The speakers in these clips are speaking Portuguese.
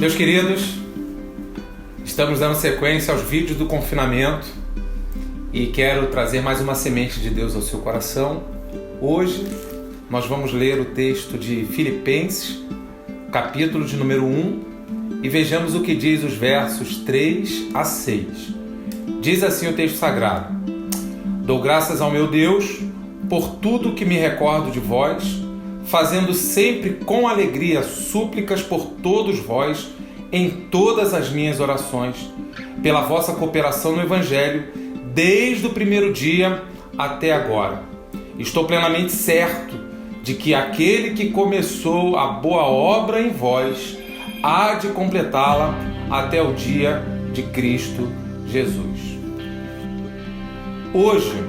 Meus queridos, estamos dando sequência aos vídeos do confinamento e quero trazer mais uma semente de Deus ao seu coração. Hoje nós vamos ler o texto de Filipenses, capítulo de número 1, e vejamos o que diz os versos 3 a 6. Diz assim o texto sagrado: Dou graças ao meu Deus por tudo que me recordo de vós, fazendo sempre com alegria súplicas por todos vós em todas as minhas orações, pela vossa cooperação no Evangelho, desde o primeiro dia até agora. Estou plenamente certo de que aquele que começou a boa obra em vós há de completá-la até o dia de Cristo Jesus. Hoje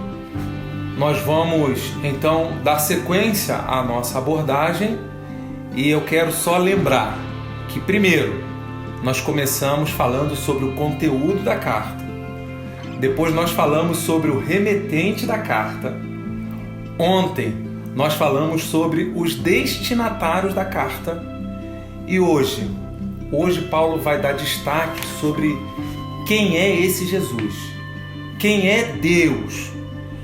nós vamos então dar sequência à nossa abordagem e eu quero só lembrar que primeiro nós começamos falando sobre o conteúdo da carta, depois nós falamos sobre o remetente da carta, ontem nós falamos sobre os destinatários da carta e hoje Paulo vai dar destaque sobre quem é esse Jesus, quem é Deus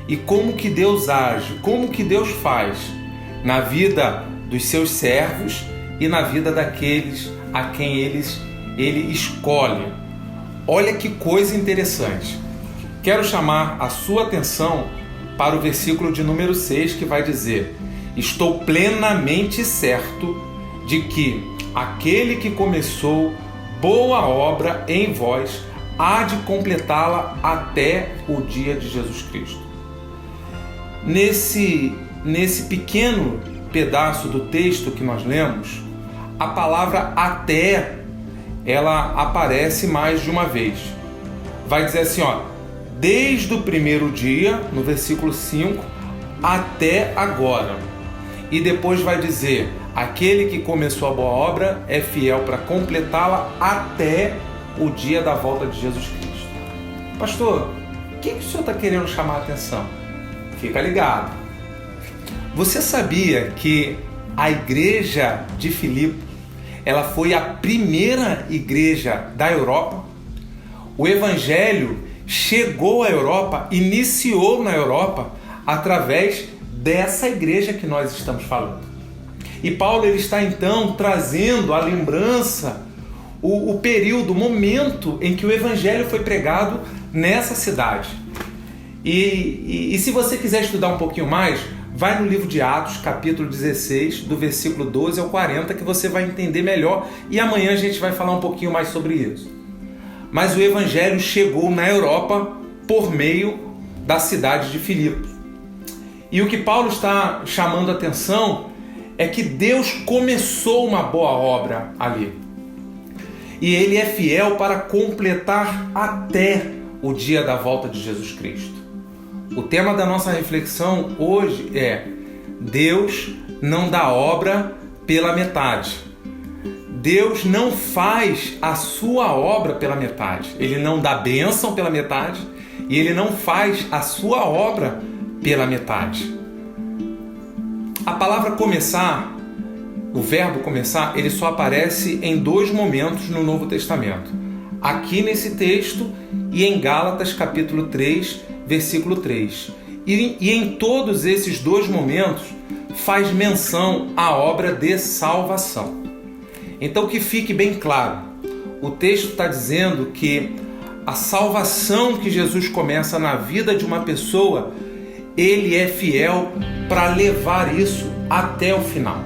e como que Deus age, como que Deus faz na vida dos seus servos e na vida daqueles a quem ele escolhe. Olha que coisa interessante. Quero chamar a sua atenção para o versículo de número 6, que vai dizer: Estou plenamente certo de que aquele que começou boa obra em vós há de completá-la até o dia de Jesus Cristo. Nesse pequeno pedaço do texto que nós lemos, a palavra até, ela aparece mais de uma vez. Vai dizer assim, desde o primeiro dia, no versículo 5, até agora. E depois vai dizer, aquele que começou a boa obra é fiel para completá-la até o dia da volta de Jesus Cristo. Pastor, o que o senhor está querendo chamar a atenção? Fica ligado. Você sabia que a igreja de Filipos, ela foi a primeira igreja da Europa? O evangelho chegou à Europa, iniciou na Europa através dessa igreja que nós estamos falando. E Paulo ele está então trazendo a lembrança, o período, o momento em que o evangelho foi pregado nessa cidade. E se você quiser estudar um pouquinho mais, vai no livro de Atos, capítulo 16, do versículo 12 ao 40, que você vai entender melhor. E amanhã a gente vai falar um pouquinho mais sobre isso. Mas o evangelho chegou na Europa por meio da cidade de Filipos. E o que Paulo está chamando a atenção é que Deus começou uma boa obra ali. E Ele é fiel para completar até o dia da volta de Jesus Cristo. O tema da nossa reflexão hoje é: Deus não dá obra pela metade. Deus não faz a sua obra pela metade. Ele não dá bênção pela metade e Ele não faz a sua obra pela metade. A palavra começar, o verbo começar, ele só aparece em dois momentos no Novo Testamento. Aqui nesse texto e em Gálatas capítulo 3, versículo 3. E em todos esses dois momentos faz menção à obra de salvação. Então que fique bem claro, o texto está dizendo que a salvação que Jesus começa na vida de uma pessoa, Ele é fiel para levar isso até o final.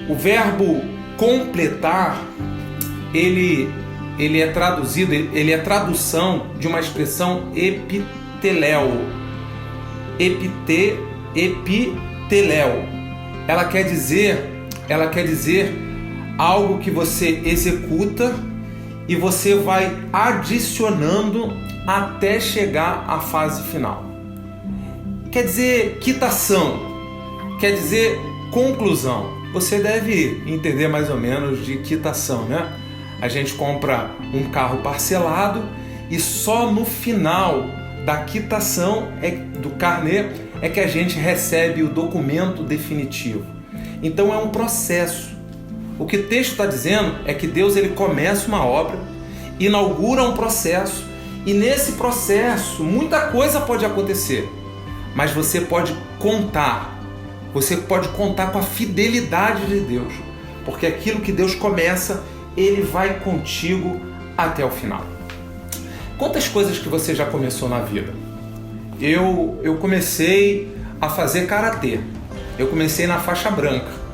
O verbo completar, ele é traduzido, ele é tradução de uma expressão epiteléu. Epiteléu. Ela quer dizer algo que você executa e você vai adicionando até chegar à fase final. Quer dizer quitação, quer dizer conclusão. Você deve entender mais ou menos de quitação, né? A gente compra um carro parcelado e só no final da quitação do carnê é que a gente recebe o documento definitivo. Então é um processo. O que o texto está dizendo é que Deus ele começa uma obra, inaugura um processo, e nesse processo muita coisa pode acontecer, mas você pode contar com a fidelidade de Deus, porque aquilo que Deus começa, Ele vai contigo até o final. Quantas coisas que você já começou na vida? Eu comecei a fazer karatê, eu comecei na faixa branca,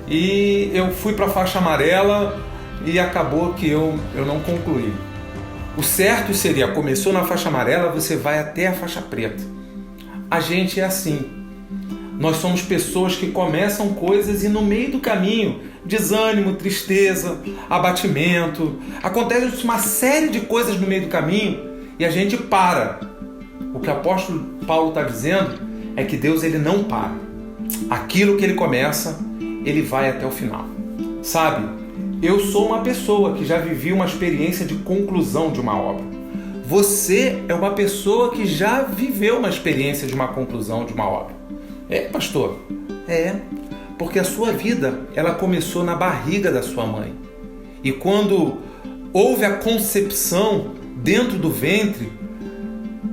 e eu fui para a faixa amarela e acabou que eu não concluí. O certo seria, começou na faixa amarela, você vai até a faixa preta. A gente é assim. Nós somos pessoas que começam coisas e no meio do caminho, desânimo, tristeza, abatimento, acontece uma série de coisas no meio do caminho e a gente para. O que o apóstolo Paulo está dizendo é que Deus ele não para. Aquilo que ele começa, ele vai até o final. Sabe? Eu sou uma pessoa que já viveu uma experiência de conclusão de uma obra. Você é uma pessoa que já viveu uma experiência de uma conclusão de uma obra. É, pastor? É, porque a sua vida, ela começou na barriga da sua mãe. E quando houve a concepção dentro do ventre,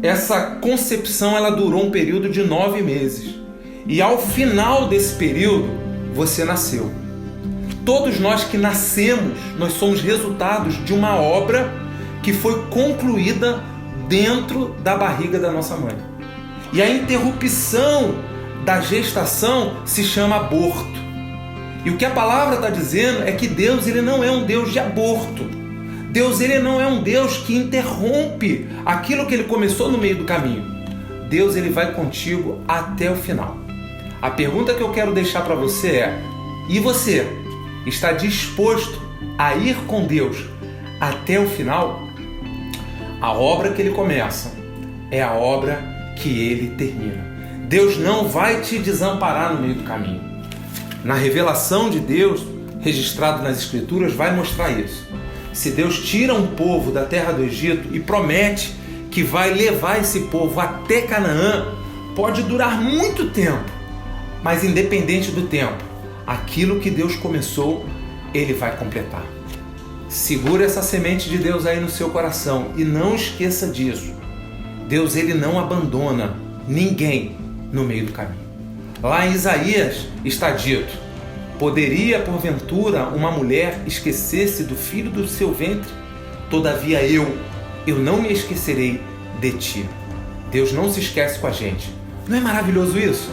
essa concepção ela durou um período de 9 meses. E ao final desse período, você nasceu. Todos nós que nascemos, nós somos resultados de uma obra que foi concluída dentro da barriga da nossa mãe. E a interrupção da gestação se chama aborto. E o que a palavra está dizendo é que Deus ele não é um Deus de aborto. Deus ele não é um Deus que interrompe aquilo que ele começou no meio do caminho. Deus ele vai contigo até o final. A pergunta que eu quero deixar para você é: e você está disposto a ir com Deus até o final? A obra que ele começa é a obra que ele termina. Deus não vai te desamparar no meio do caminho. Na revelação de Deus, registrado nas Escrituras, vai mostrar isso. Se Deus tira um povo da terra do Egito e promete que vai levar esse povo até Canaã, pode durar muito tempo, mas independente do tempo, aquilo que Deus começou, Ele vai completar. Segura essa semente de Deus aí no seu coração e não esqueça disso. Deus ele não abandona ninguém no meio do caminho. Lá em Isaías está dito: poderia porventura uma mulher esquecer-se do filho do seu ventre? Todavia eu não me esquecerei de ti. Deus não se esquece com a gente. Não é maravilhoso isso?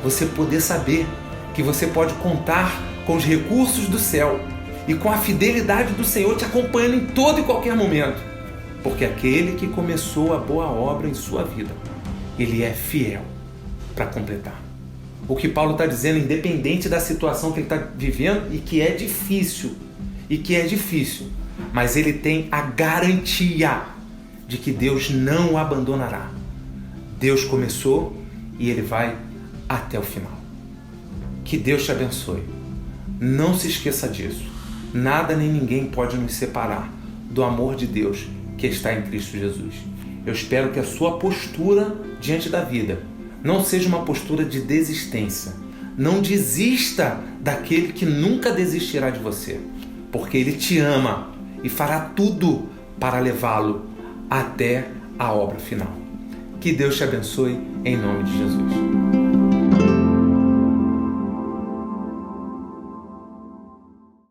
Você poder saber que você pode contar com os recursos do céu e com a fidelidade do Senhor te acompanhando em todo e qualquer momento. Porque aquele que começou a boa obra em sua vida, ele é fiel para completar. O que Paulo está dizendo, independente da situação que ele está vivendo e que é difícil, mas ele tem a garantia de que Deus não o abandonará. Deus começou e ele vai até o final. Que Deus te abençoe. Não se esqueça disso. Nada nem ninguém pode nos separar do amor de Deus que está em Cristo Jesus. Eu espero que a sua postura diante da vida não seja uma postura de desistência. Não desista daquele que nunca desistirá de você, porque Ele te ama e fará tudo para levá-lo até a obra final. Que Deus te abençoe em nome de Jesus.